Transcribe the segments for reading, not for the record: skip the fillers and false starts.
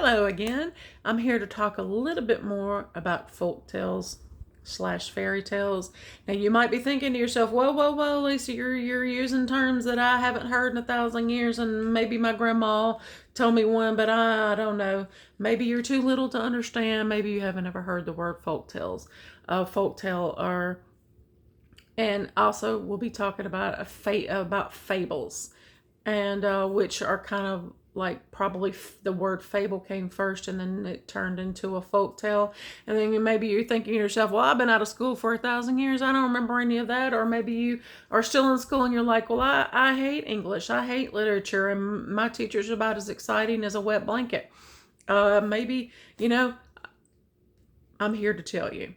Hello again. I'm here to talk a little bit more about folk tales slash fairy tales. Now you might be thinking to yourself, "Whoa, whoa, whoa, Lisa, you're using terms that I haven't heard in 1,000 years, and maybe my grandma told me one, but I don't know. Maybe you're too little to understand. Maybe you haven't ever heard the word folk tales. Folk tale are, and also we'll be talking about about fables, and which are kind of like probably the word fable came first and then it turned into a folk tale. And then maybe you're thinking to yourself, well, I've been out of school for 1,000 years, I don't remember any of that. Or maybe you are still in school and you're like, well, I hate English, I hate literature, and my teacher's about as exciting as a wet blanket. Maybe, I'm here to tell you,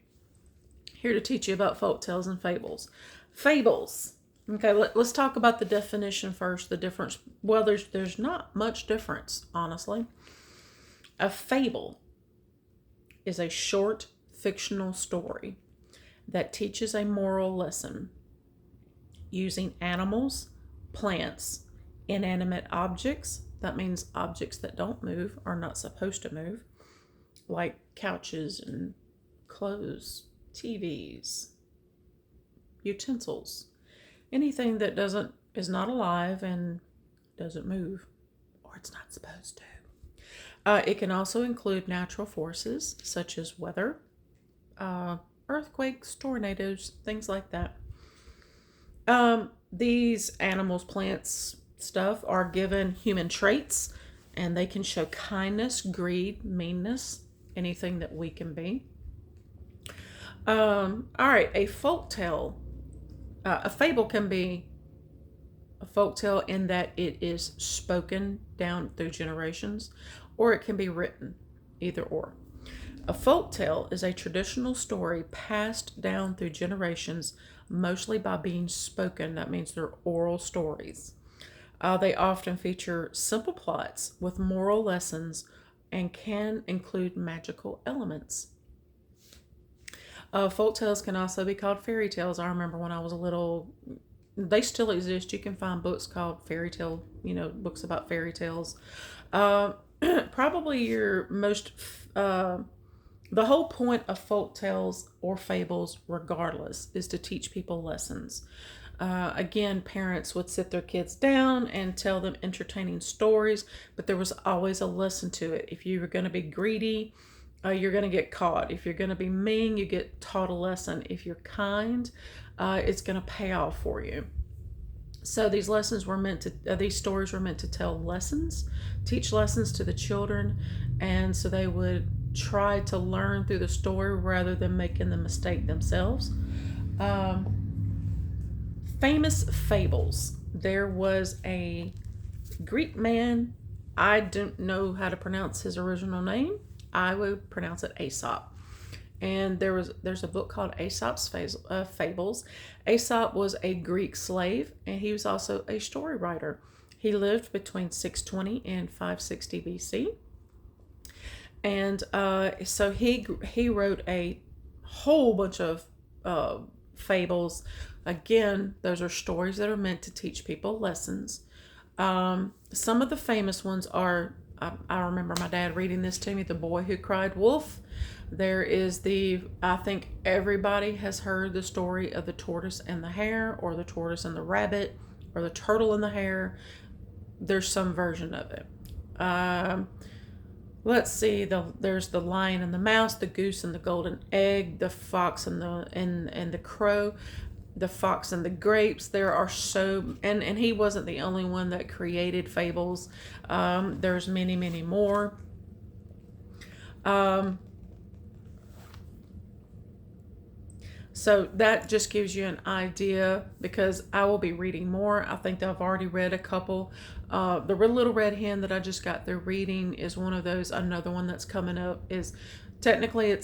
here to teach you about folk tales and fables. Fables. Okay, let's talk about the definition first. The difference. Well, there's not much difference, honestly. A fable is a short fictional story that teaches a moral lesson using animals, plants, inanimate objects. That means objects that don't move, are not supposed to move, like couches and clothes, TVs, utensils. Anything that is not alive and doesn't move, or it's not supposed to. It can also include natural forces such as weather, earthquakes, tornadoes, things like that. These animals, plants, stuff are given human traits, and they can show kindness, greed, meanness, anything that we can be. All right, a folk tale. A fable can be a folk tale in that it is spoken down through generations, or it can be written, either or. A folk tale is a traditional story passed down through generations, mostly by being spoken. That means they're oral stories. They often feature simple plots with moral lessons and can include magical elements. Folk tales can also be called fairy tales. I remember when I was a little, they still exist. You can find books called fairy tale, books about fairy tales. Probably your most, the whole point of folk tales or fables, regardless, is to teach people lessons. Again, parents would sit their kids down and tell them entertaining stories, but there was always a lesson to it. If you were going to be greedy, you're going to get caught. If you're going to be mean, you get taught a lesson. If you're kind, it's going to pay off for you. So these stories were meant to tell lessons, teach lessons to the children, and so they would try to learn through the story rather than making the mistake themselves. Famous fables. There was a Greek man. I don't know how to pronounce his original name. I would pronounce it Aesop. And there's a book called Aesop's Fables. Aesop was a Greek slave, and he was also a story writer. He lived between 620 and 560 BC. And so he wrote a whole bunch of fables. Again, those are stories that are meant to teach people lessons. Some of the famous ones are, I remember my dad reading this to me, The Boy Who Cried Wolf. There is I think everybody has heard the story of the tortoise and the hare, or the tortoise and the rabbit, or the turtle and the hare. There's some version of it. Let's see, there's the lion and the mouse, the goose and the golden egg, the fox and the crow, the fox and the grapes. There are and he wasn't the only one that created fables. There's many, many more. So that just gives you an idea, because I will be reading more. I think that I've already read a couple. The Little Red Hen that I just got through reading is one of those. Another one that's coming up is technically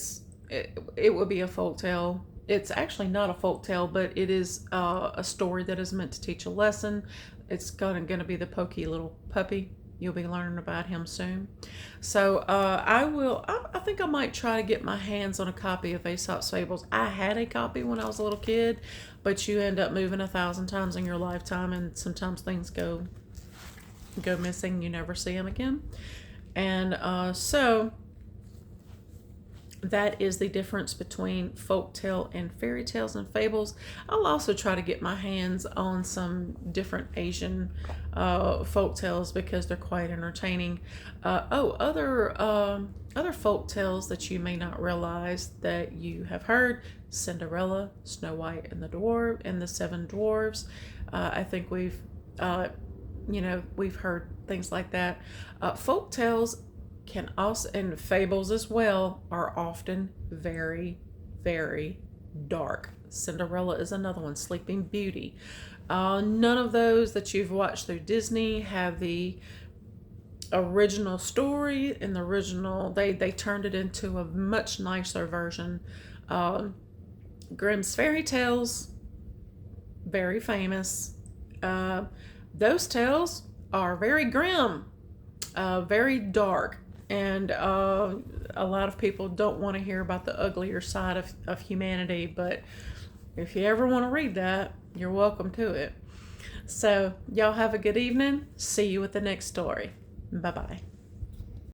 it would be a folk tale. It's actually not a folk tale, but it is a story that is meant to teach a lesson. It's going to be the Pokey Little Puppy. You'll be learning about him soon. So I think I might try to get my hands on a copy of Aesop's Fables. I had a copy when I was a little kid, but you end up moving 1,000 times in your lifetime, and sometimes things go missing. You never see them again. And so that is the difference between folktale and fairy tales and fables. I'll also try to get my hands on some different Asian folk tales because they're quite entertaining. Other folk tales that you may not realize that you have heard: Cinderella, Snow White and the Dwarf, and the Seven Dwarves. I think we've heard things like that. Folk tales can also, and fables as well, are often very, very dark. Cinderella is another one. Sleeping Beauty. None of those that you've watched through Disney have the original story. In the original, they turned it into a much nicer version. Grimm's fairy tales, very famous. Those tales are very grim, very dark, and a lot of people don't want to hear about the uglier side of humanity, but if you ever want to read that, you're welcome to it. So y'all have a good evening. See you with the next story. Bye bye.